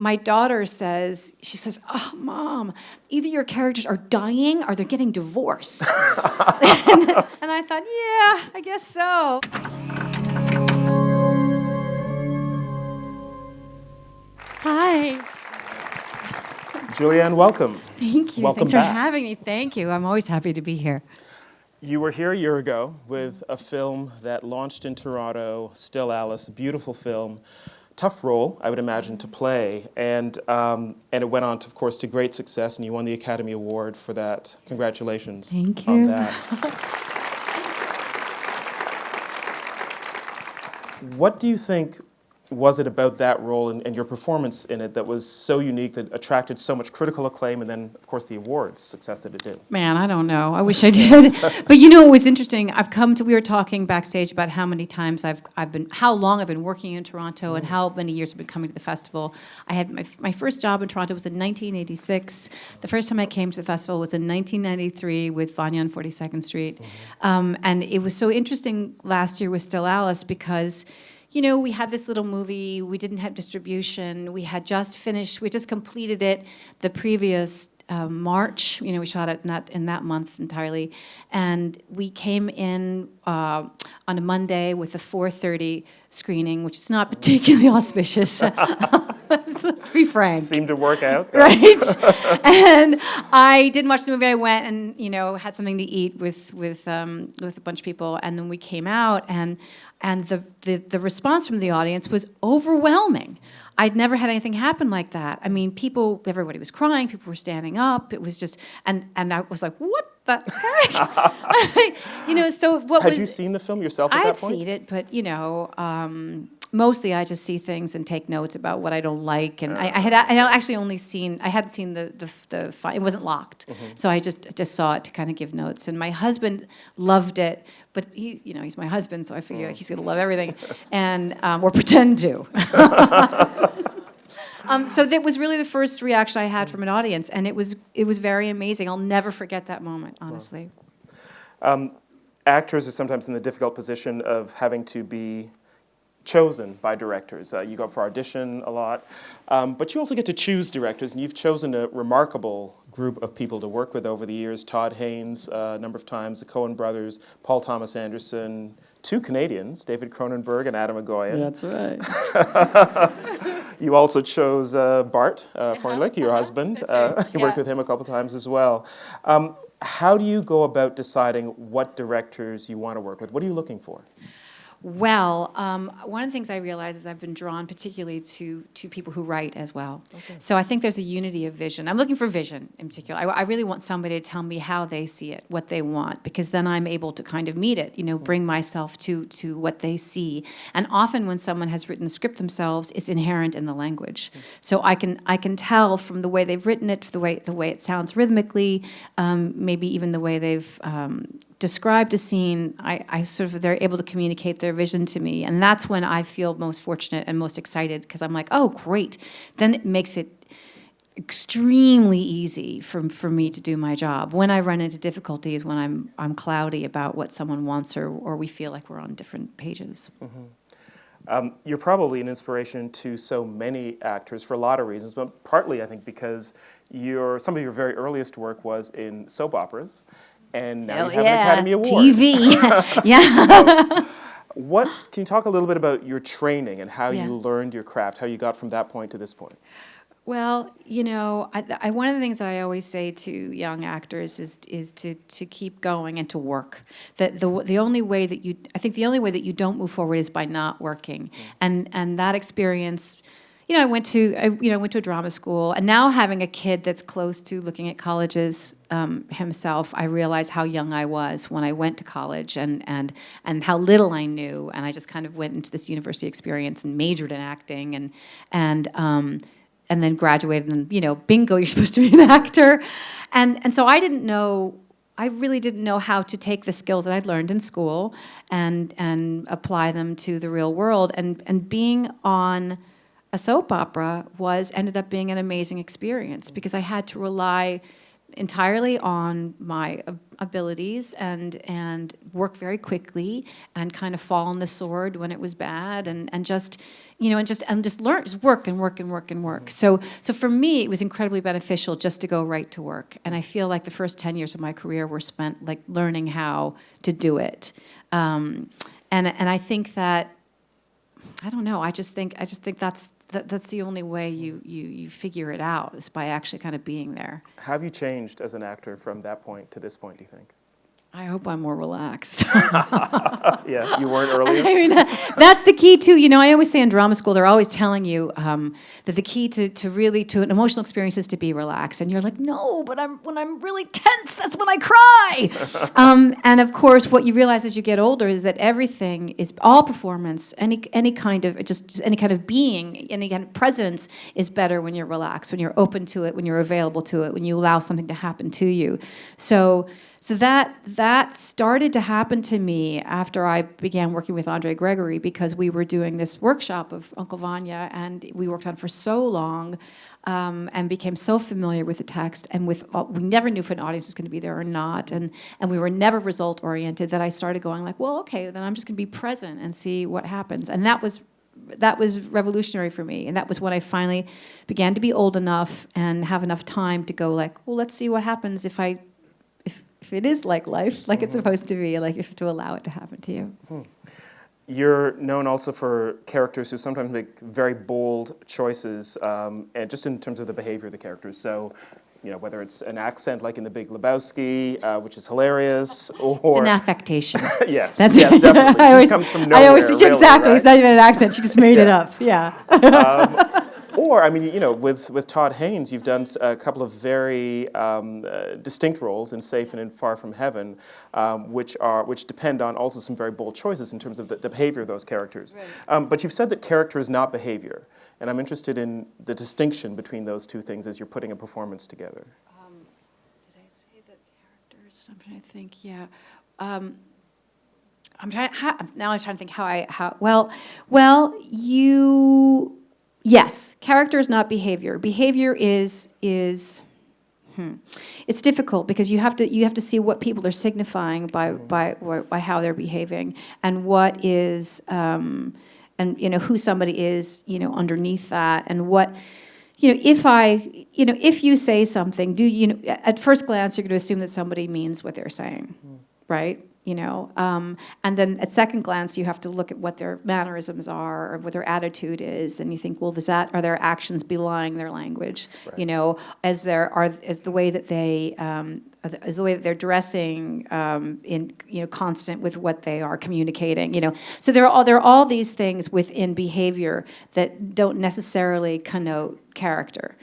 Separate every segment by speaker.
Speaker 1: My daughter says, "Oh, Mom, either your characters are dying or they're getting divorced." And I thought, yeah, I guess so. Hi.
Speaker 2: Julianne, welcome.
Speaker 1: Thank you.
Speaker 2: Welcome
Speaker 1: Thanks for
Speaker 2: back.
Speaker 1: having me. Thank you. I'm always happy to be here.
Speaker 2: You were here a year ago with a film that launched in Toronto, Still Alice, a beautiful film. Tough role, I would imagine, to play, and it went on, of course, to great success, and you won the Academy Award for that. Congratulations
Speaker 1: Thank
Speaker 2: on
Speaker 1: you.
Speaker 2: that. What do you think was it about that role and your performance in it that was so unique, that attracted so much critical acclaim, and then, of course, the awards success that it did?
Speaker 1: Man, I don't know. I wish I did. But you know, it was interesting. We were talking backstage about how many times how long I've been working in Toronto and how many years I've been coming to the festival. I had my first job in Toronto was in 1986. The first time I came to the festival was in 1993 with Vanya on 42nd Street. And it was so interesting last year with Still Alice because, you know, we had this little movie, we didn't have distribution, we just completed it the previous March. You know, we shot it in that month entirely. And we came in on a Monday with a 4:30 screening, which is not particularly auspicious. Let's be frank.
Speaker 2: Seemed to work out, though.
Speaker 1: Right? And I didn't watch the movie. I went and, you know, had something to eat with a bunch of people. And then we came out, and the response from the audience was overwhelming. I'd never had anything happen like that. I mean, everybody was crying, people were standing up. It was just, and I was like, what the heck? You know, so
Speaker 2: Had you seen the film yourself at that point?
Speaker 1: I had seen it, but, you know, mostly I just see things and take notes about what I don't like. And I hadn't seen the file. It wasn't locked. So I just saw it to kind of give notes. And my husband loved it, but he's my husband, so I figure he's gonna love everything, and or pretend to. So that was really the first reaction I had from an audience, and it was very amazing. I'll never forget that moment, honestly.
Speaker 2: Actors are sometimes in the difficult position of having to be chosen by directors. You go up for audition a lot, but you also get to choose directors, and you've chosen a remarkable group of people to work with over the years. Todd Haynes, a number of times, the Coen brothers, Paul Thomas Anderson, two Canadians, David Cronenberg and Adam Egoyan.
Speaker 1: That's right.
Speaker 2: You also chose Bart Fornlick, your husband.
Speaker 1: Right.
Speaker 2: You worked with him a couple times as well. How do you go about deciding what directors you want to work with? What are you looking for?
Speaker 1: Well, one of the things I realize is I've been drawn particularly to people who write as well. Okay. So I think there's a unity of vision. I'm looking for vision in particular. I really want somebody to tell me how they see it, what they want, because then I'm able to kind of meet it, you know, bring myself to what they see. And often when someone has written the script themselves, it's inherent in the language. So I can tell from the way they've written it, the way it sounds rhythmically, maybe even the way they've described a scene, they're able to communicate their vision to me, and that's when I feel most fortunate and most excited, because I'm like, oh, great. Then it makes it extremely easy for me to do my job. When I run into difficulties, when I'm cloudy about what someone wants, or we feel like we're on different pages.
Speaker 2: You're probably an inspiration to so many actors for a lot of reasons, but partly, I think, because some of your very earliest work was in soap operas. And now you have an Academy Award.
Speaker 1: TV. Yeah.
Speaker 2: So can you talk a little bit about your training and how you learned your craft, how you got from that point to this point?
Speaker 1: Well, you know, one of the things that I always say to young actors is to keep going and to work. The only way that you don't move forward is by not working. And that experience. You know, I went to a drama school, and now having a kid that's close to looking at colleges himself, I realize how young I was when I went to college, and how little I knew, and I just kind of went into this university experience and majored in acting, and then graduated, and you know, bingo, you're supposed to be an actor, and so I really didn't know how to take the skills that I'd learned in school and apply them to the real world, and being on a soap opera ended up being an amazing experience, because I had to rely entirely on my abilities and work very quickly and kind of fall on the sword when it was bad and just learn, just work and work and work and work. So for me, it was incredibly beneficial just to go right to work. And I feel like the first 10 years of my career were spent like learning how to do it. And I think that, I don't know, I just think that's the only way you figure it out, is by actually kind of being there.
Speaker 2: Have you changed as an actor from that point to this point, do you think?
Speaker 1: I hope I'm more relaxed.
Speaker 2: Yeah, you weren't earlier?
Speaker 1: I mean, that's the key too. You know, I always say in drama school, they're always telling you that the key to an emotional experience is to be relaxed. And you're like, no, but when I'm really tense, that's when I cry. And of course, what you realize as you get older is that everything is, all performance, any kind of any kind of being, any kind of presence is better when you're relaxed, when you're open to it, when you're available to it, when you allow something to happen to you. So that started to happen to me after I began working with Andre Gregory, because we were doing this workshop of Uncle Vanya, and we worked on it for so long, and became so familiar with the text, and we never knew if an audience was going to be there or not, and we were never result oriented, that I started going like, well, okay, then I'm just going to be present and see what happens. And that was revolutionary for me, and that was when I finally began to be old enough and have enough time to go like, well, let's see what happens if it is like life, like it's supposed to be, like if to allow it to happen to you.
Speaker 2: You're known also for characters who sometimes make very bold choices, and just in terms of the behavior of the characters. So, you know, whether it's an accent like in The Big Lebowski, which is hilarious, or
Speaker 1: It's an affectation.
Speaker 2: yes, yes, definitely. She comes from nowhere. Really,
Speaker 1: exactly.
Speaker 2: right?
Speaker 1: It's not even an accent. She just made it up. Yeah.
Speaker 2: Or, I mean, you know, with Todd Haynes, you've done a couple of very distinct roles in Safe and in Far From Heaven, which depend on also some very bold choices in terms of the behavior of those characters. Right. But you've said that character is not behavior, and I'm interested in the distinction between those two things as you're putting a performance together.
Speaker 1: Did I say that characters? I'm trying to think. Yeah. I'm trying to think how. Yes, character is not behavior. Behavior is it's difficult because you have to see what people are signifying by how they're behaving, and what is and who somebody is underneath that, and what if you say something, at first glance you're going to assume that somebody means what they're saying, right? And then at second glance, you have to look at what their mannerisms are or what their attitude is, and you think, well, are their actions belying their language? Right. Is the way that they're dressing in constant with what they are communicating? So there are all these things within behavior that don't necessarily connote character.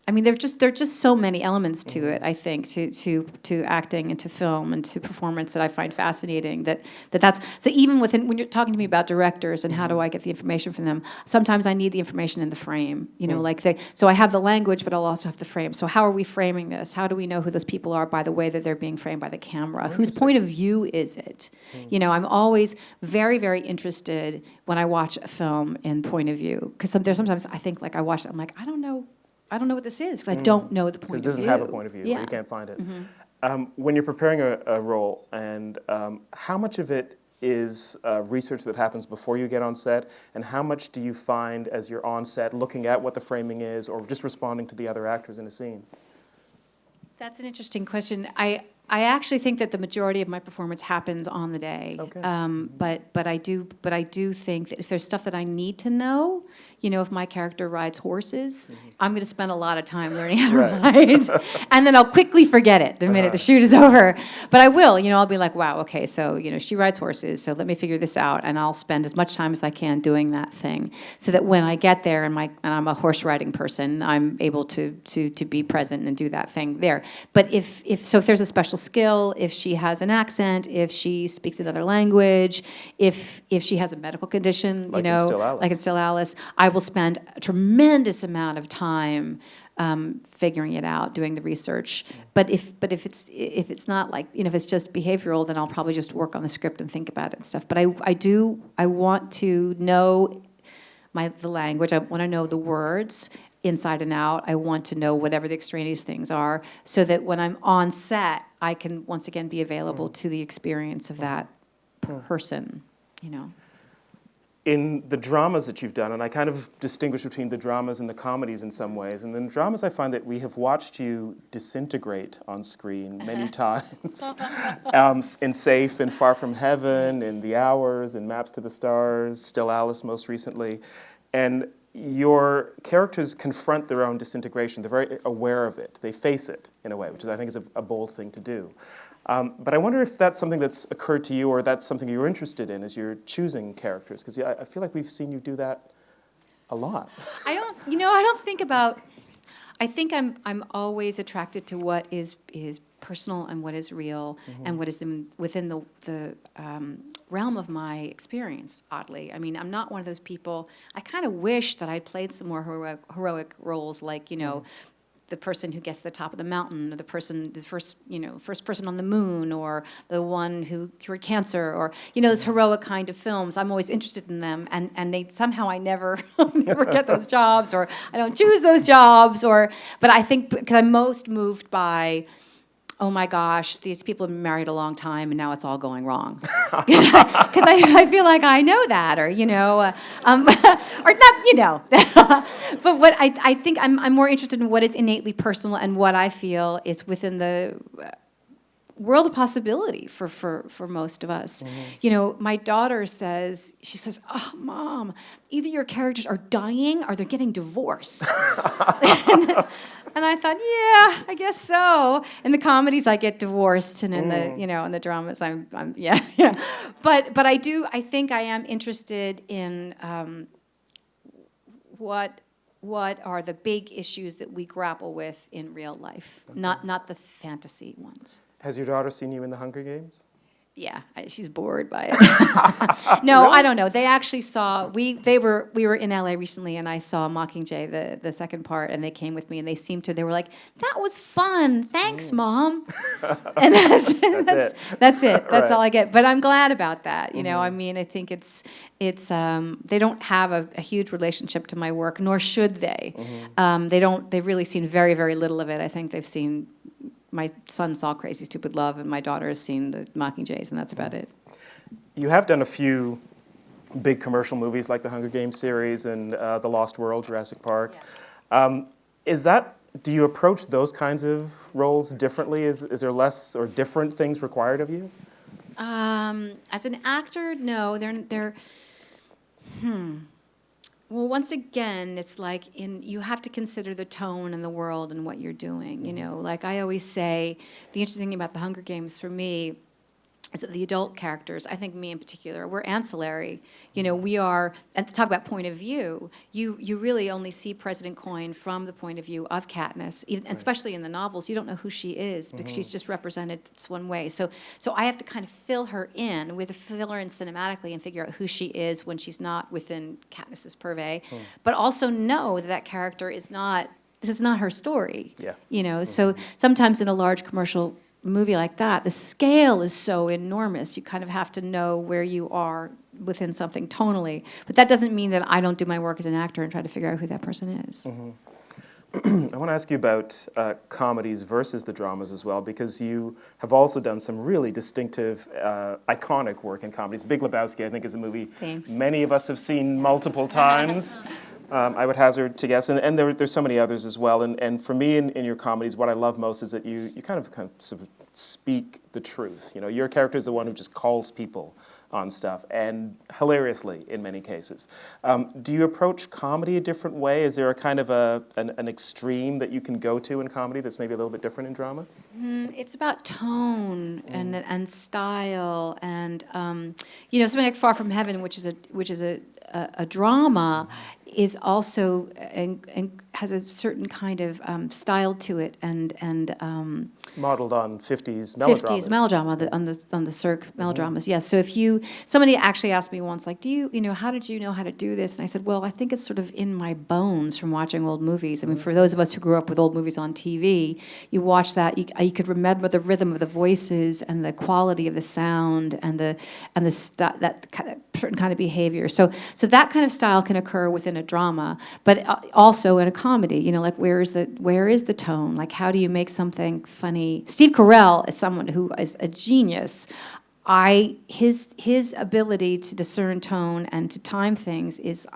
Speaker 1: I mean, there are just so many elements to it, I think, to acting and to film and to performance that I find fascinating. That's so even when you're talking to me about directors and how do I get the information from them, sometimes I need the information in the frame. So I have the language, but I'll also have the frame. So how are we framing this? How do we know who those people are by the way that they're being framed by the camera? Whose point of view is it? I'm always very, very interested when I watch a film in point of view, because sometimes I think like I watch it, I'm like, I don't know what this is, because I don't know the point of view.
Speaker 2: It doesn't have a point of view, or you can't find it. When you're preparing a role, and how much of it is research that happens before you get on set, and how much do you find as you're on set looking at what the framing is, or just responding to the other actors in a scene?
Speaker 1: That's an interesting question. I actually think that the majority of my performance happens on the day.
Speaker 2: Okay.
Speaker 1: But I do think that if there's stuff that I need to know, if my character rides horses, I'm going to spend a lot of time learning how to ride, and then I'll quickly forget it the minute the shoot is over. But I will, I'll be like, wow, okay, so she rides horses, so let me figure this out, and I'll spend as much time as I can doing that thing, so that when I get there and I'm a horse riding person, I'm able to be present and do that thing there. But if there's a special skill, if she has an accent, if she speaks another language, if she has a medical condition,
Speaker 2: like in
Speaker 1: Still Alice, I will spend a tremendous amount of time figuring it out, doing the research. But if it's not like, if it's just behavioral, then I'll probably just work on the script and think about it and stuff. But I want to know the language. I want to know the words inside and out. I want to know whatever the extraneous things are, so that when I'm on set, I can once again be available to the experience of that person, you know.
Speaker 2: In the dramas that you've done, and I kind of distinguish between the dramas and the comedies in some ways, and in the dramas I find that we have watched you disintegrate on screen many times. In Safe and Far From Heaven, in The Hours, in Maps to the Stars, Still Alice most recently. And your characters confront their own disintegration. They're very aware of it. They face it in a way, which I think is a bold thing to do. But I wonder if that's something that's occurred to you, or that's something you're interested in as you're choosing characters, because I feel like we've seen you do that a lot.
Speaker 1: I don't think about. I think I'm always attracted to what is personal and what is real, and what is within the realm of my experience. Oddly, I mean, I'm not one of those people. I kind of wish that I'd played some more heroic roles, like the person who gets to the top of the mountain, or the first person on the moon, or the one who cured cancer, or those heroic kind of films. I'm always interested in them, and they somehow I never never get those jobs, or I don't choose those jobs, but I think because I'm most moved by, oh my gosh, these people have been married a long time and now it's all going wrong. Because I feel like I know that, or or not, But what I think I'm more interested in what is innately personal and what I feel is within the world of possibility for most of us. My daughter says, "Oh, Mom, either your characters are dying or they're getting divorced." And I thought, yeah, I guess so. In the comedies, I get divorced, and in the in the dramas, I'm But I think I am interested in what are the big issues that we grapple with in real life, not the fantasy ones.
Speaker 2: Has your daughter seen you in the Hunger Games?
Speaker 1: Yeah, she's bored by it. No, really? I don't know. They actually saw we were in LA recently, and I saw Mockingjay, the second part, and they came with me, and they were like, "That was fun. Thanks, Mom." And that's it. That's right. All I get. But I'm glad about that. I mean, I think it's they don't have a huge relationship to my work, nor should they. They've really seen very, very little of it. I think they've seen. My son saw Crazy Stupid Love, and my daughter has seen the Mockingjays, and that's about it.
Speaker 2: You have done a few big commercial movies like the Hunger Games series and The Lost World, Jurassic Park. Yeah. Do you approach those kinds of roles differently? Is there less or different things required of you?
Speaker 1: As an actor, no. They're Well, once again, it's like you have to consider the tone and the world and what you're doing. Like I always say, the interesting thing about the Hunger Games for me is that the adult characters, I think me in particular, we're ancillary. We are, and to talk about point of view, you really only see President Coin from the point of view of Katniss, and especially in the novels, you don't know who she is because she's just represented this one way. So I have to kind of fill her in cinematically and figure out who she is when she's not within Katniss's purvey, but also know that character is not, this is not her story. Yeah. So sometimes in a large commercial movie like that, the scale is so enormous. You kind of have to know where you are within something tonally. But that doesn't mean that I don't do my work as an actor and try to figure out who that person is.
Speaker 2: I want to ask you about comedies versus the dramas as well, because you have also done some really distinctive, iconic work in comedies. Big Lebowski, I think, is a movie many of us have seen multiple times. I would hazard to guess, and there's so many others as well. And for me, in your comedies, what I love most is that you kind of sort of speak the truth. Your character is the one who just calls people on stuff, and hilariously in many cases. Do you approach comedy a different way? Is there a kind of an extreme that you can go to in comedy that's maybe a little bit different in drama?
Speaker 1: It's about tone and style, and something like Far From Heaven, which is a drama, is also has a certain kind of style to it, and
Speaker 2: Modeled on 50s melodramas.
Speaker 1: 50s melodrama on the Cirque melodramas. Yes. So somebody actually asked me once, like, how did you know how to do this? And I said, well, I think it's sort of in my bones from watching old movies. I mean, for those of us who grew up with old movies on TV, you watch that, you could remember the rhythm of the voices and the quality of the sound and that kind of certain kind of behavior. So that kind of style can occur within a drama, but also in a comedy. Like where is the tone? Like how do you make something funny? Steve Carell is someone who is a genius. His ability to discern tone and to time things is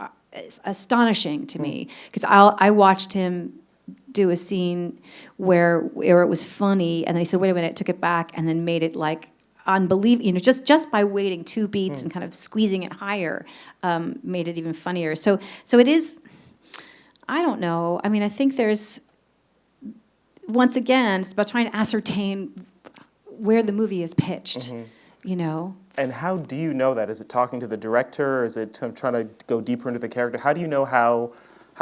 Speaker 1: astonishing to me, because I watched him do a scene where it was funny, and then he said, wait a minute, took it back, and then made it like unbelievable. Just by waiting 2 beats and kind of squeezing it higher, made it even funnier. So it is, I don't know. I mean, I think there's, once again, it's about trying to ascertain where the movie is pitched,
Speaker 2: And how do you know that? Is it talking to the director, or is it trying to go deeper into the character? How do you know how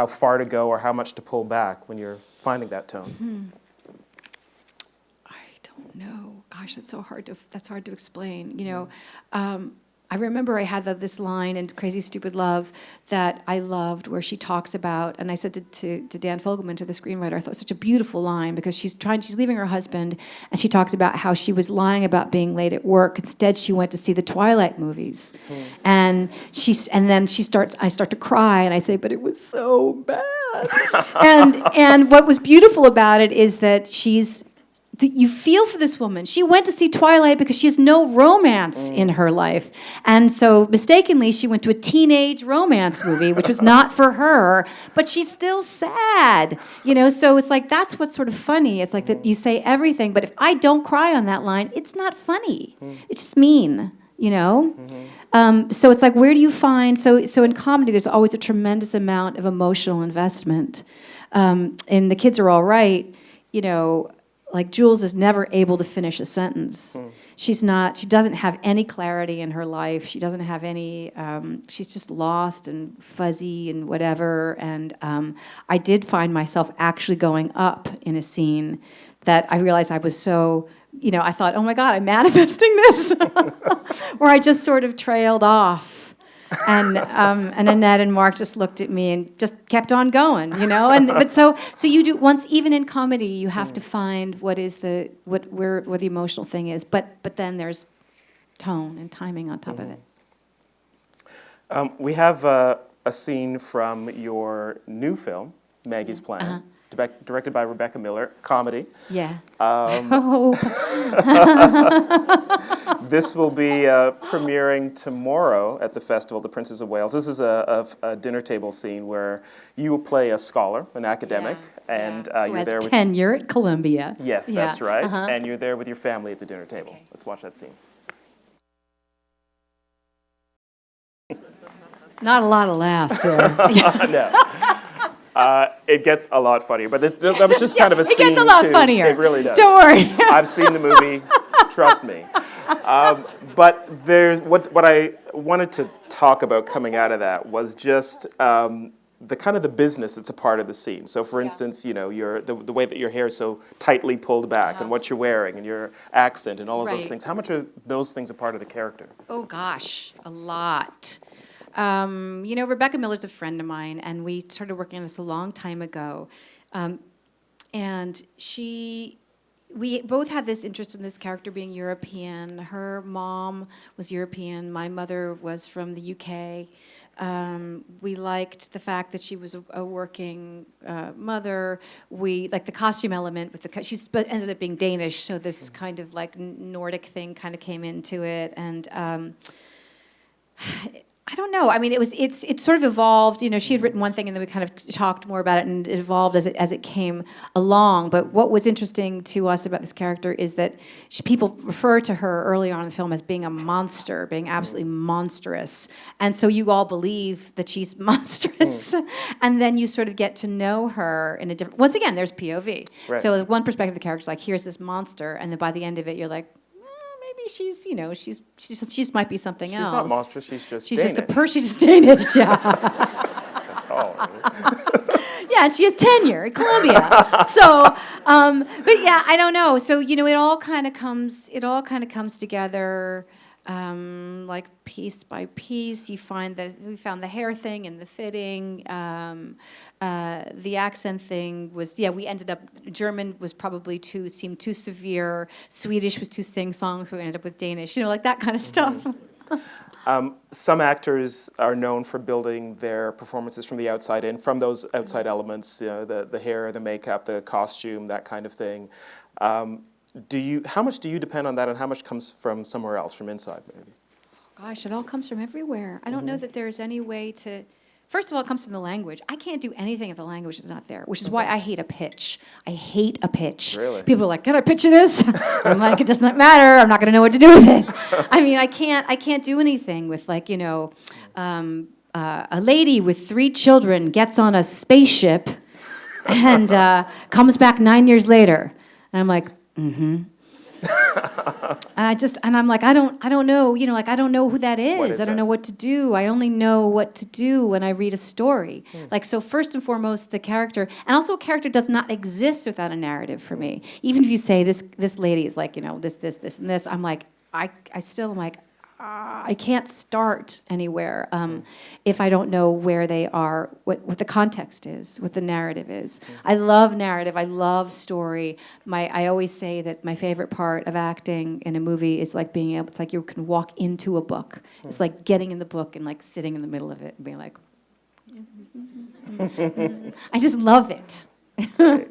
Speaker 2: far to go or how much to pull back when you're finding that tone?
Speaker 1: I don't know. Gosh, that's hard to explain. I remember I had this line in Crazy Stupid Love that I loved, where she talks about, and I said to Dan Fogelman, to the screenwriter, I thought it was such a beautiful line, because she's leaving her husband, and she talks about how she was lying about being late at work. Instead, she went to see the Twilight movies, and I start to cry, and I say, but it was so bad. and what was beautiful about it is that you feel for this woman. She went to see Twilight because she has no romance in her life. And so mistakenly, she went to a teenage romance movie, which was not for her, but she's still sad. So it's like, that's what's sort of funny. It's like that you say everything, but if I don't cry on that line, it's not funny. It's just mean, So it's like, where do you find, so in comedy, there's always a tremendous amount of emotional investment. And The Kids Are All Right, like Jules is never able to finish a sentence. She doesn't have any clarity in her life. She doesn't have any, she's just lost and fuzzy and whatever. And I did find myself actually going up in a scene that I realized I was so, I thought, oh my God, I'm manifesting this. Where I just sort of trailed off. And Annette and Mark just looked at me and just kept on going, But so you do, once, even in comedy, you have to find where the emotional thing is. But then there's tone and timing on top of it.
Speaker 2: We have a scene from your new film, Maggie's Plan, directed by Rebecca Miller, comedy.
Speaker 1: Yeah.
Speaker 2: This will be premiering tomorrow at the festival, The Princess of Wales. This is a dinner table scene where you will play a scholar, an academic, and you're there with
Speaker 1: tenure at Columbia.
Speaker 2: Yes, that's right. And you're there with your family at the dinner table. Okay. Let's watch that scene.
Speaker 1: Not a lot of laughs there.
Speaker 2: No. It gets a lot funnier, but that was just kind of a scene.
Speaker 1: It gets a lot funnier.
Speaker 2: It really does.
Speaker 1: Don't worry.
Speaker 2: I've seen the movie. Trust me. But there's what I wanted to talk about coming out of that was just the kind of the business that's a part of the scene. So, for instance, the way that your hair is so tightly pulled back, and what you're wearing, and your accent, and all of those things. How much are those things a part of the character?
Speaker 1: Oh gosh, a lot. Rebecca Miller's a friend of mine, and we started working on this a long time ago. And we both had this interest in this character being European. Her mom was European. My mother was from the UK. We liked the fact that she was a working mother. We liked the costume element with she ended up being Danish, so this kind of like Nordic thing kind of came into it, and. I don't know. I mean, it sort of evolved. She had written one thing, and then we kind of talked more about it, and it evolved as it came along. But what was interesting to us about this character is that people refer to her early on in the film as being a monster, being absolutely monstrous, and so you all believe that she's monstrous, and then you sort of get to know her in a different. Once again, there's POV. Right. So one perspective of the character is like, here's this monster, and then by the end of it, you're like. She's might be something else.
Speaker 2: She's not monstrous. She's just
Speaker 1: Danish. She's just Danish. Yeah.
Speaker 2: That's all. Really.
Speaker 1: Yeah, and she has tenure at Columbia. So, but yeah, I don't know. So, it all kind of comes together, like piece by piece. We found the hair thing and the fitting. The accent thing was, we ended up, German was probably seemed too severe. Swedish was too sing-song, so we ended up with Danish, like that kind of stuff.
Speaker 2: Some actors are known for building their performances from the outside in, from those outside elements, the hair, the makeup, the costume, that kind of thing. How much do you depend on that, and how much comes from somewhere else, from inside maybe?
Speaker 1: Gosh, it all comes from everywhere. I don't know that there's any way to... First of all, it comes from the language. I can't do anything if the language is not there, which is why I hate a pitch. I hate a pitch.
Speaker 2: Really?
Speaker 1: People are like, "Can I pitch you this?" I'm like, "It does not matter. I'm not going to know what to do with it." I mean, I can't do anything with a lady with 3 children gets on a spaceship and comes back 9 years later, and I'm like, mm-hmm. And I'm like, I don't know, I don't know who that is. I don't know what to do. I only know what to do when I read a story. So first and foremost, the character, and also a character does not exist without a narrative for me. Even if you say this lady is like, this, and this, I'm like, I still am like, I can't start anywhere if I don't know where they are, what the context is, what the narrative is. I love narrative. I love story. I always say that my favorite part of acting in a movie is like it's like you can walk into a book. It's like getting in the book and like sitting in the middle of it and being like, I just love it.
Speaker 2: Right.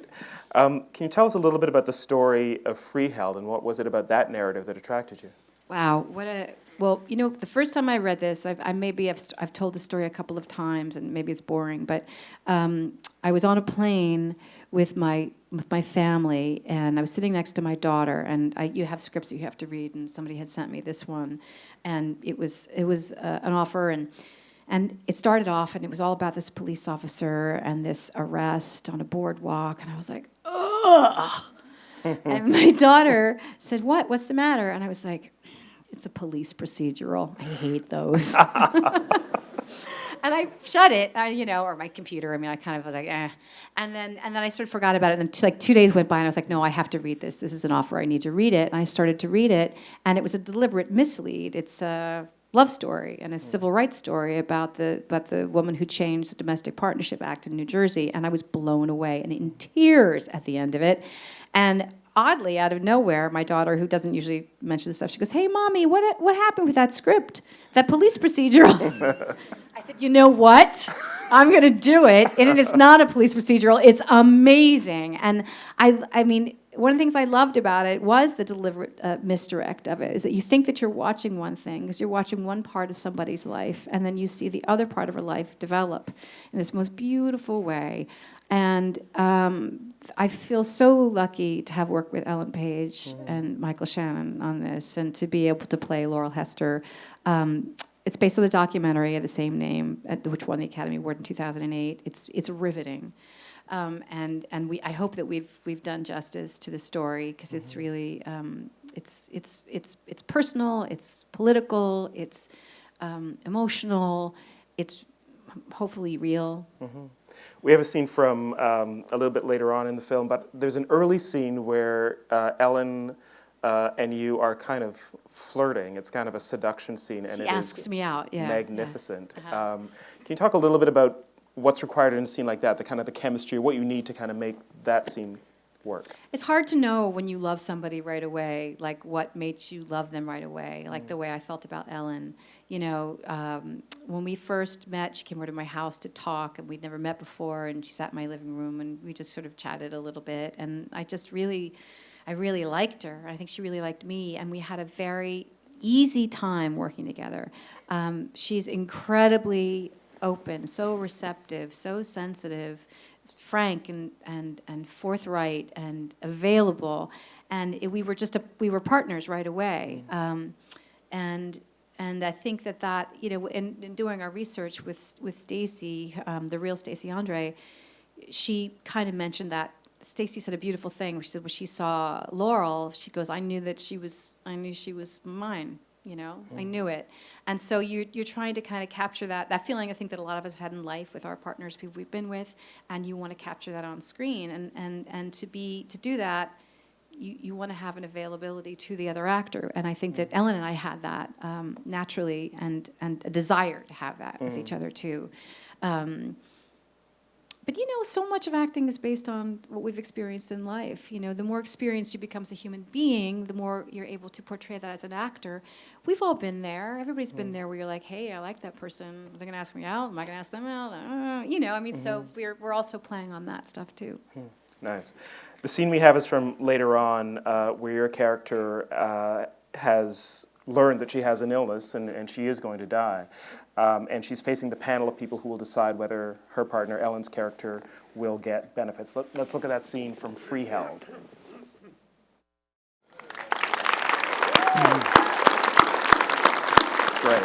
Speaker 2: Can you tell us a little bit about the story of Freeheld, and what was it about that narrative that attracted you?
Speaker 1: Wow, well, the first time I read this, I've told the story a couple of times, and maybe it's boring, but I was on a plane with my family, and I was sitting next to my daughter, and you have scripts that you have to read, and somebody had sent me this one, and it was an offer, and it started off, and it was all about this police officer and this arrest on a boardwalk, and I was like, ugh. And my daughter said, "What's the matter?" And I was like, "It's a police procedural. I hate those." And I shut it, or my computer. I mean, I kind of was like, eh. And then I sort of forgot about it. And then 2 days went by, and I was like, no, I have to read this. This is an offer. I need to read it. And I started to read it, and it was a deliberate mislead. It's a love story and a civil rights story about the woman who changed the Domestic Partnership Act in New Jersey. And I was blown away and in tears at the end of it. And oddly, out of nowhere, my daughter, who doesn't usually mention this stuff, she goes, "Hey, Mommy, what happened with that script, that police procedural?" I said, "You know what? I'm going to do it." And it's not a police procedural. It's amazing. And I mean, one of the things I loved about it was the deliberate misdirect of it, is that you think that you're watching one thing, because you're watching one part of somebody's life, and then you see the other part of her life develop in this most beautiful way. And I feel so lucky to have worked with Ellen Page and Michael Shannon on this, and to be able to play Laurel Hester. It's based on the documentary of the same name, which won the Academy Award in 2008. It's riveting, and I hope that we've done justice to the story, because it's really it's personal, it's political, it's emotional, it's hopefully real.
Speaker 2: We have a scene from a little bit later on in the film, but there's an early scene where Ellen and you are kind of flirting. It's kind of a seduction scene, and
Speaker 1: She
Speaker 2: it
Speaker 1: asks
Speaker 2: is
Speaker 1: me out. Yeah,
Speaker 2: magnificent.
Speaker 1: yeah.
Speaker 2: Can you talk a little bit about what's required in a scene like that, the kind of the chemistry, what you need to kind of make that scene work?
Speaker 1: It's hard to know when you love somebody right away, like what makes you love them right away, like the way I felt about Ellen. When we first met, she came over to my house to talk, and we'd never met before, and she sat in my living room, and we just sort of chatted a little bit, and I really liked her. I think she really liked me, and we had a very easy time working together. She's incredibly open, so receptive, so sensitive, frank and forthright and available, and we were partners right away. And I think that in doing our research with Stacey, the real Stacey Andre, she kind of mentioned that. Stacey said a beautiful thing. She said when she saw Laurel, she goes, I knew she was mine. you know? I knew it. And so you're trying to kind of capture that feeling I think that a lot of us have had in life with our partners, people we've been with, and you want to capture that on screen. And to do that, you want to have an availability to the other actor. And I think that Ellen and I had that naturally, and a desire to have that with each other too. But you know, so much of acting is based on what we've experienced in life. You know, the more experienced you become as a human being, the more you're able to portray that as an actor. We've all been there. Everybody's been there where you're like, hey, I like that person. They're going to ask me out. Am I going to ask them out? You know, I mean, so we're also playing on that stuff too.
Speaker 2: Nice. The scene we have is from later on, where your character has learned that she has an illness and she is going to die. And she's facing the panel of people who will decide whether her partner, Ellen's character, will get benefits. Let's look at that scene from Freeheld. It's great.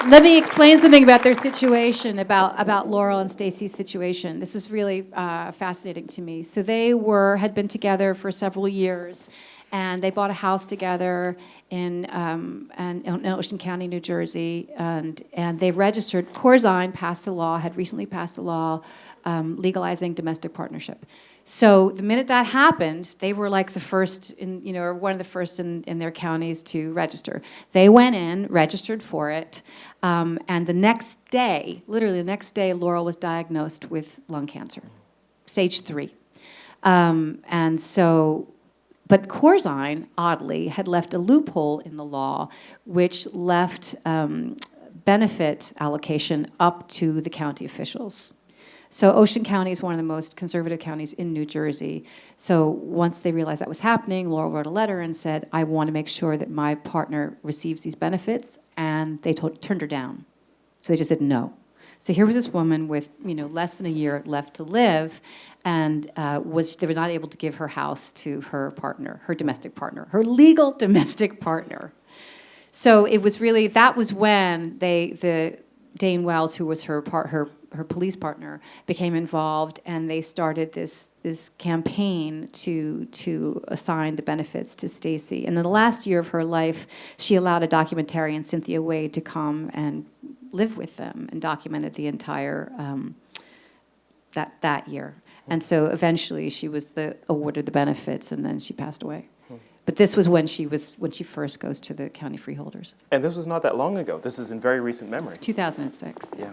Speaker 1: Let me explain something about their situation, about Laurel and Stacy's situation. This is really fascinating to me. So they had been together for several years, and they bought a house together in Ocean County, New Jersey, and they registered. Corzine had recently passed a law legalizing domestic partnership. So the minute that happened, they were like the first, or one of the first in their counties to register. They went in, registered for it, and the next day, literally the next day, Laurel was diagnosed with lung cancer, stage 3. But Corzine, oddly, had left a loophole in the law which left benefit allocation up to the county officials. So Ocean County is one of the most conservative counties in New Jersey. So once they realized that was happening, Laurel wrote a letter and said, I want to make sure that my partner receives these benefits, and they turned her down. So they just said no. So here was this woman with less than a year left to live, and they were not able to give her house to her partner, her domestic partner, her legal domestic partner. So it was really, that was when the Dane Wells, who was her police partner, became involved, and they started this campaign to assign the benefits to Stacy. And in the last year of her life, she allowed a documentarian, Cynthia Wade, to come and live with them and documented the entire that year. And so eventually she was awarded the benefits, and then she passed away. But this was when she first goes to the county freeholders.
Speaker 2: And this was not that long ago. This is in very recent memory.
Speaker 1: 2006.
Speaker 2: Yeah.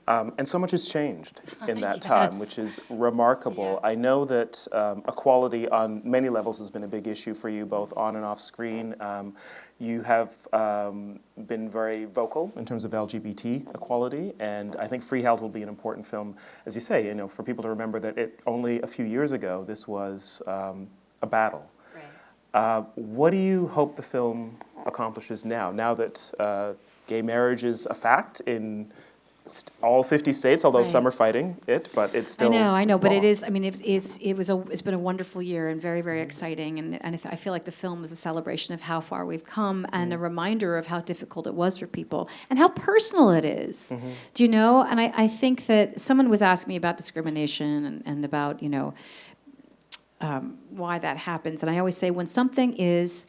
Speaker 2: And so much has changed in that time, which is remarkable.
Speaker 1: Yeah.
Speaker 2: I know that equality on many levels has been a big issue for you, both on and off screen. You have been very vocal in terms of LGBT equality, and I think Freeheld will be an important film, as you say, for people to remember that only a few years ago this was a battle. Right. What do you hope the film accomplishes now that gay marriage is a fact in all 50 states, although some are fighting it, but it's still
Speaker 1: I know, but
Speaker 2: law.
Speaker 1: it is. I mean, it's been a wonderful year and very, very exciting, and I feel like the film was a celebration of how far we've come and a reminder of how difficult it was for people and how personal it is. Do you know? And I think that someone was asking me about discrimination and about why that happens, and I always say when something is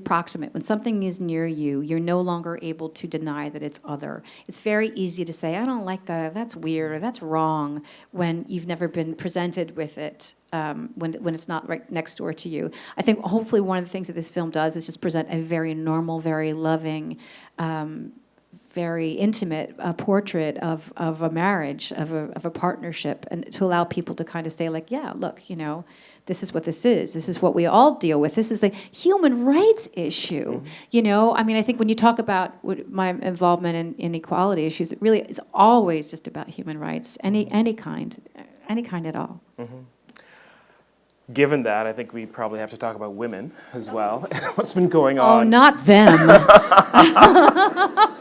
Speaker 1: proximate. When something is near you, you're no longer able to deny that it's other. It's very easy to say, I don't like that, that's weird, or that's wrong, when you've never been presented with it, when it's not right next door to you. I think hopefully one of the things that this film does is just present a very normal, very loving, very intimate portrait of a marriage, of a partnership, and to allow people to kind of say, like, yeah, look, this is what this is. This is what we all deal with. This is the human rights issue. I mean, I think when you talk about my involvement in equality issues, it really is always just about human rights, any kind at all.
Speaker 2: Given that, I think we probably have to talk about women as well. What's been going on?
Speaker 1: Oh, not them.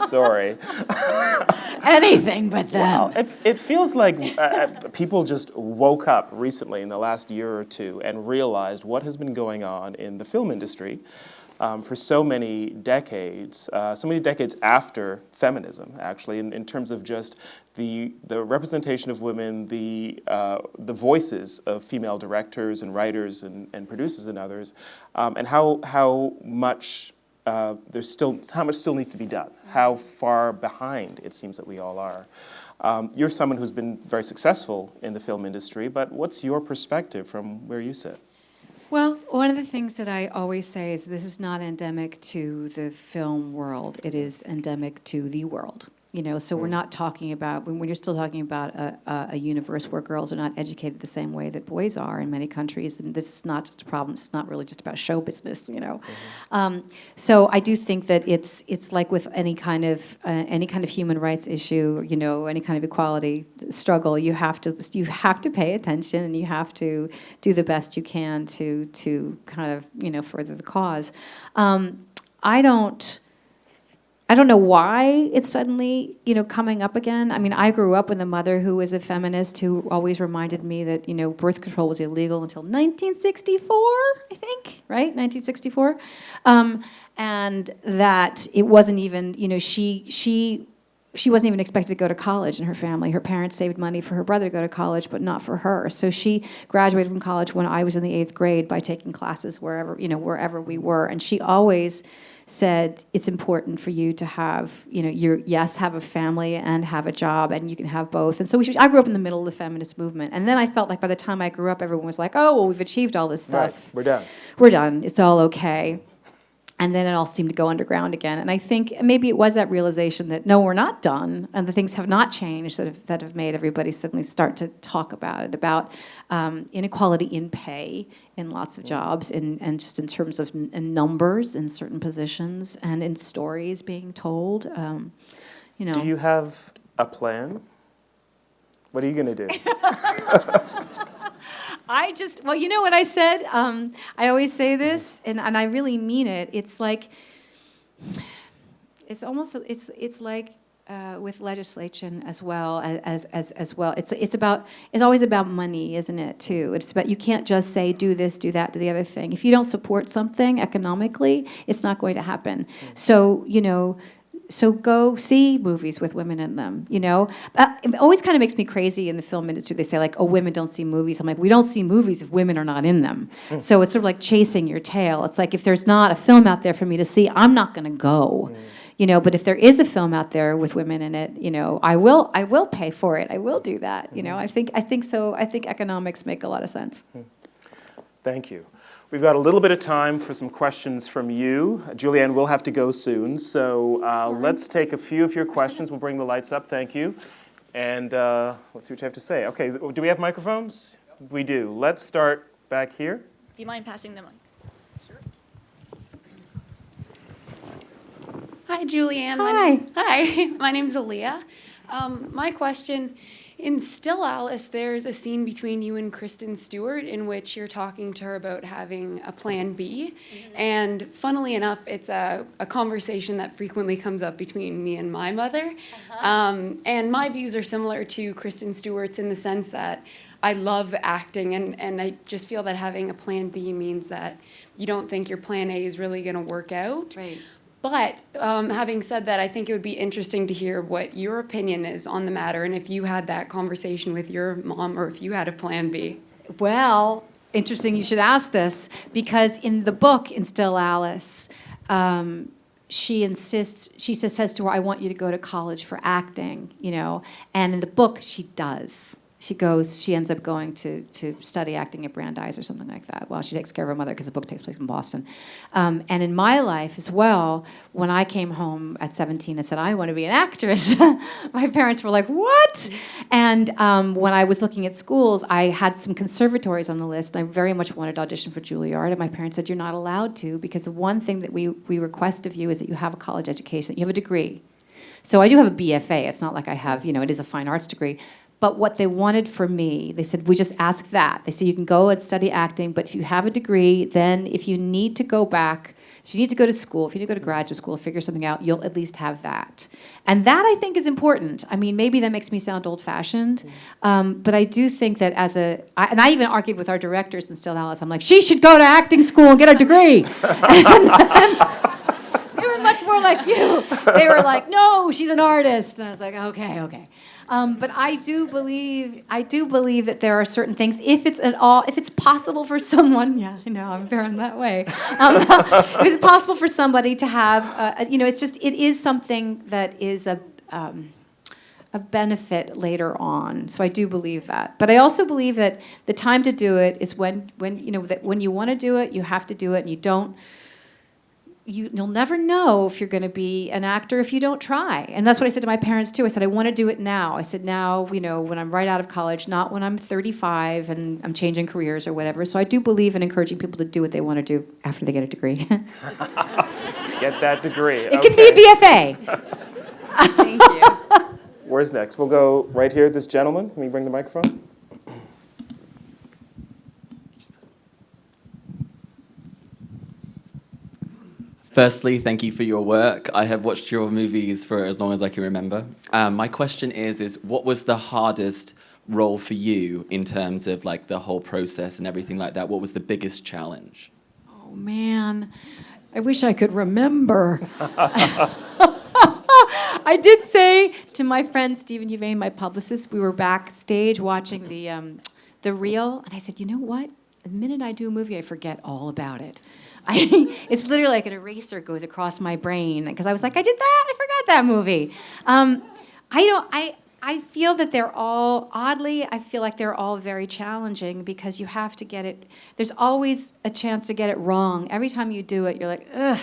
Speaker 2: Sorry.
Speaker 1: Anything but them.
Speaker 2: Well, it feels like people just woke up recently in the last year or two and realized what has been going on in the film industry for so many decades after feminism, actually, in terms of just the representation of women, the voices of female directors and writers and producers and others, and how much how much still needs to be done, how far behind it seems that we all are. You're someone who's been very successful in the film industry, but what's your perspective from where you sit?
Speaker 1: Well, one of the things that I always say is this is not endemic to the film world. It is endemic to the world. So we're not talking about, when you're still talking about a universe where girls are not educated the same way that boys are in many countries, and this is not just a problem, it's not really just about show business, So I do think that it's like with any kind of human rights issue, any kind of equality struggle, you have to pay attention, and you have to do the best you can to kind of, further the cause. I don't know why it's suddenly, coming up again. I mean, I grew up with a mother who was a feminist who always reminded me that, birth control was illegal until 1964, I think, right? 1964. And that it wasn't even, she wasn't even expected to go to college in her family. Her parents saved money for her brother to go to college, but not for her. So she graduated from college when I was in the 8th grade by taking classes wherever we were. And she always said it's important for you to have, have a family and have a job, and you can have both. And so I grew up in the middle of the feminist movement. And then I felt like by the time I grew up, everyone was like, oh, well, we've achieved all this stuff.
Speaker 2: Right, we're done.
Speaker 1: We're done. It's all okay. And then it all seemed to go underground again. And I think maybe it was that realization that, no, we're not done, and the things have not changed that have made everybody suddenly start to talk about it, about inequality in pay in lots of jobs, and just in terms of in numbers in certain positions, and in stories being told.
Speaker 2: Do you have a plan? What are you going to do?
Speaker 1: Well, you know what I said? I always say this, and I really mean it. It's like, it's like with legislation as well as well. It's always about money, isn't it, too? It's about, you can't just say, do this, do that, do the other thing. If you don't support something economically, it's not going to happen. So, so go see movies with women in them, It always kind of makes me crazy in the film industry. They say, like, oh, women don't see movies. I'm like, we don't see movies if women are not in them. So it's sort of like chasing your tail. It's like, if there's not a film out there for me to see, I'm not going to go. But if there is a film out there with women in it, I will pay for it. I will do that. I think so. I think economics make a lot of sense.
Speaker 2: Thank you. We've got a little bit of time for some questions from you. Julianne will have to go soon, so let's take a few of your questions. We'll bring the lights up. Thank you. And let's see what you have to say. Okay, do we have microphones? Yep. We do. Let's start back here.
Speaker 3: Do you mind passing the mic? Sure. Hi, Julianne.
Speaker 1: Hi.
Speaker 3: My name's Aaliyah. My question, in Still Alice, there's a scene between you and Kristen Stewart in which you're talking to her about having a plan B. Mm-hmm. And funnily enough, it's a conversation that frequently comes up between me and my mother. Uh-huh. And my views are similar to Kristen Stewart's in the sense that I love acting, and I just feel that having a plan B means that you don't think your plan A is really going to work out.
Speaker 1: Right.
Speaker 3: But having said that, I think it would be interesting to hear what your opinion is on the matter, and if you had that conversation with your mom, or if you had a plan B.
Speaker 1: Well, interesting you should ask this, because in the book, in Still Alice, she says to her, I want you to go to college for acting, and in the book, she does. She ends up going to study acting at Brandeis or something like that. Well, she takes care of her mother because the book takes place in Boston. And in my life as well, when I came home at 17 and said, I want to be an actress, my parents were like, what? And when I was looking at schools, I had some conservatories on the list, and I very much wanted to audition for Juilliard, and my parents said, you're not allowed to, because the one thing that we request of you is that you have a college education, you have a degree. So I do have a BFA. It's not like I have, it is a fine arts degree. But what they wanted for me, they said, we just ask that. They said, you can go and study acting, but if you have a degree, then if you need to go back, if you need to go to school, if you need to go to graduate school, figure something out, you'll at least have that. And that, I think, is important. I mean, maybe that makes me sound old-fashioned, but I do think that and I even argued with our directors in Still Alice. I'm like, she should go to acting school and get a degree. They were much more like you. They were like, no, she's an artist. And I was like, okay. But I do believe that there are certain things, if it's possible for someone, yeah, I know, I'm very that way. If it's possible for somebody to have, it is something that is a benefit later on. So I do believe that. But I also believe that the time to do it is when you want to do it, you have to do it, and you'll never know if you're going to be an actor if you don't try. And that's what I said to my parents too. I said, I want to do it now. I said, now, when I'm right out of college, not when I'm 35 and I'm changing careers or whatever. So I do believe in encouraging people to do what they want to do after they get a degree.
Speaker 2: Get that degree.
Speaker 1: It can be a BFA.
Speaker 3: Thank you.
Speaker 2: Where's next? We'll go right here, this gentleman. Can we bring the microphone?
Speaker 4: Firstly, thank you for your work. I have watched your movies for as long as I can remember. My question is what was the hardest role for you in terms of like the whole process and everything like that? What was the biggest challenge?
Speaker 1: Oh, man. I wish I could remember. I did say to my friend Stephen Uvain, my publicist, we were backstage watching the reel, and I said, you know what? The minute I do a movie, I forget all about it. It's literally like an eraser goes across my brain, because I was like, I did that, I forgot that movie. I feel that they're all, oddly, I feel like they're all very challenging, because you have to get it, there's always a chance to get it wrong. Every time you do it, you're like, ugh.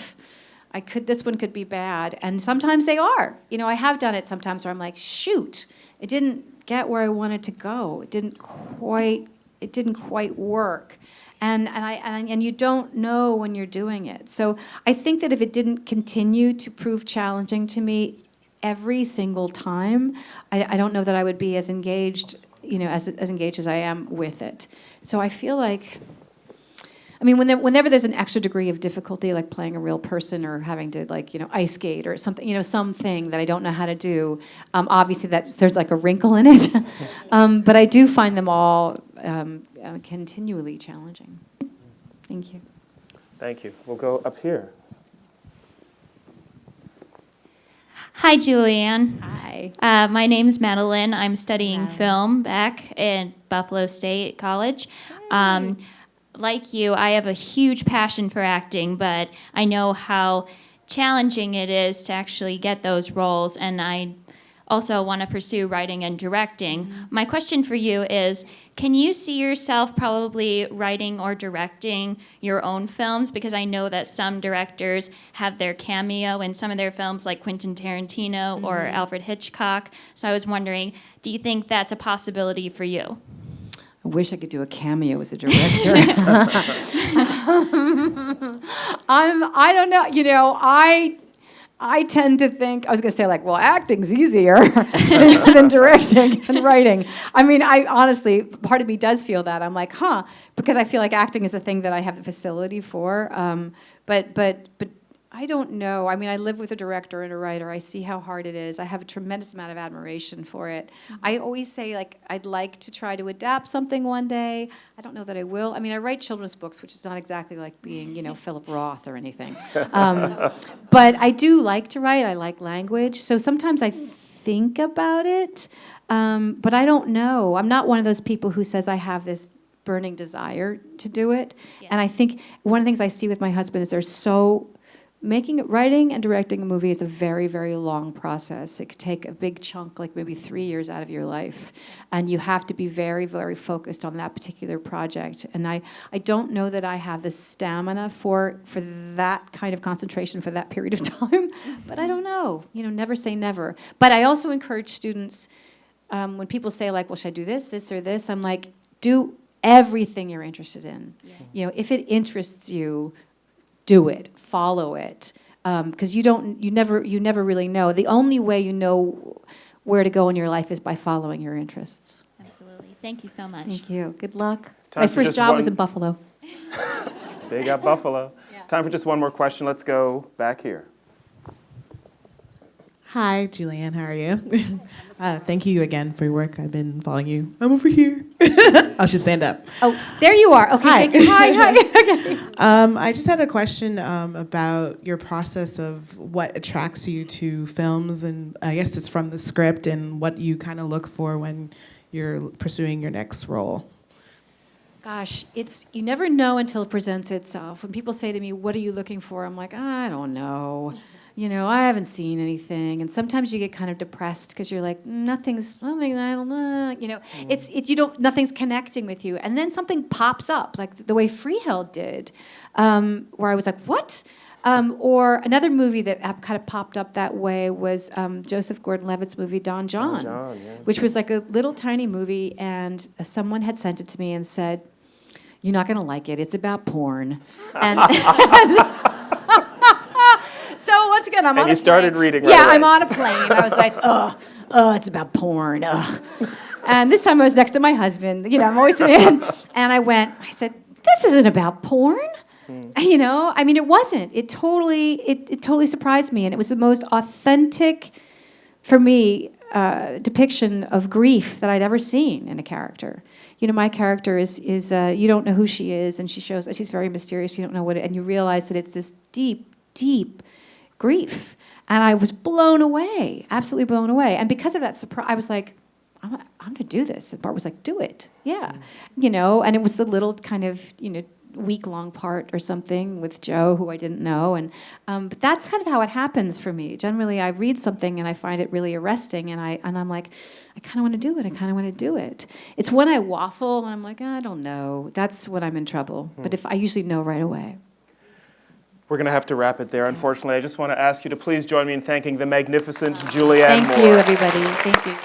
Speaker 1: This one could be bad. And sometimes they are. I have done it sometimes where I'm like, shoot, it didn't get where I wanted to go. It didn't quite work. And you don't know when you're doing it. So I think that if it didn't continue to prove challenging to me every single time, I don't know that I would be as engaged, as engaged as I am with it. So I feel like, whenever there's an extra degree of difficulty, like playing a real person or having to, ice skate or something, something that I don't know how to do, obviously there's like a wrinkle in it. But I do find them all continually challenging. Thank you.
Speaker 2: Thank you. We'll go up here.
Speaker 5: Hi, Julianne.
Speaker 1: Hi.
Speaker 5: My name's Madeline. I'm studying film back at Buffalo State College. Like you, I have a huge passion for acting, but I know how challenging it is to actually get those roles, and I also want to pursue writing and directing. My question for you is, can you see yourself probably writing or directing your own films? Because I know that some directors have their cameo in some of their films, like Quentin Tarantino or Alfred Hitchcock. So I was wondering, do you think that's a possibility for you?
Speaker 1: I wish I could do a cameo as a director. I don't know. I tend to think, I was going to say acting's easier than directing and writing. I honestly, part of me does feel that. I'm like, because I feel like acting is the thing that I have the facility for. But I don't know. I live with a director and a writer. I see how hard it is. I have a tremendous amount of admiration for it. I always say, I'd like to try to adapt something one day. I don't know that I will. I write children's books, which is not exactly like being, Philip Roth or anything. But I do like to write. I like language. So sometimes I think about it, but I don't know. I'm not one of those people who says I have this burning desire to do it. Yeah. And I think one of the things I see with my husband is writing and directing a movie is a very, very long process. It could take a big chunk, like maybe 3 years out of your life. And you have to be very, very focused on that particular project. And I don't know that I have the stamina for that kind of concentration for that period of time. But I don't know. Never say never. But I also encourage students, when people say, well, should I do this, or this? I'm like, do everything you're interested in. Yeah. If it interests you, do it, follow it, because you never really know. The only way you know where to go in your life is by following your interests.
Speaker 5: Absolutely. Thank you so much.
Speaker 1: Thank you. Good luck.
Speaker 2: Time
Speaker 1: My
Speaker 2: for
Speaker 1: first
Speaker 2: just
Speaker 1: job was
Speaker 2: one-
Speaker 1: in Buffalo.
Speaker 2: Big up Buffalo.
Speaker 1: Yeah.
Speaker 2: Time for just one more question. Let's go back here.
Speaker 6: Hi, Julianne. How are you? Thank you again for your work. I've been following you. I'm over here. I should stand up.
Speaker 1: Oh, there you are. Okay,
Speaker 6: Hi.
Speaker 1: thank you. Hi. Okay.
Speaker 6: I just had a question about your process of what attracts you to films, and I guess it's from the script, and what you kind of look for when you're pursuing your next role.
Speaker 1: Gosh, you never know until it presents itself. When people say to me, "What are you looking for?" I'm like, I don't know. I haven't seen anything. And sometimes you get kind of depressed because you're like, nothing's, I don't know. Nothing's connecting with you. And then something pops up, like the way Freeheld did, where I was like, what? Or another movie that kind of popped up that way was Joseph Gordon-Levitt's movie Don John,
Speaker 2: Yeah.
Speaker 1: which was like a little tiny movie, and someone had sent it to me and said, "You're not going to like it. It's about porn." And so once again, I'm on a plane.
Speaker 2: And you started reading right
Speaker 1: Yeah,
Speaker 2: away.
Speaker 1: I'm on a plane. I was like, it's about porn. Ugh. And this time I was next to my husband. I'm always sitting. And I said, this isn't about porn. It wasn't. It totally surprised me, and it was the most authentic, for me, depiction of grief that I'd ever seen in a character. My character is you don't know who she is, and she shows that she's very mysterious. You don't know what, and you realize that it's this deep, deep grief. And I was blown away, absolutely blown away. And because of that surprise, I was like, I'm going to do this. And Bart was like, do it. Yeah. And it was the little kind of, week-long part or something with Joe, who I didn't know. And but that's kind of how it happens for me. Generally, I read something and I find it really arresting, and I'm like, I kind of want to do it. I kind of want to do it. It's when I waffle and I'm like, I don't know. That's when I'm in trouble. But if I usually know right away.
Speaker 2: We're going to have to wrap it there, unfortunately. I just want to ask you to please join me in thanking the magnificent Julianne Moore.
Speaker 1: Thank you, everybody. Thank you.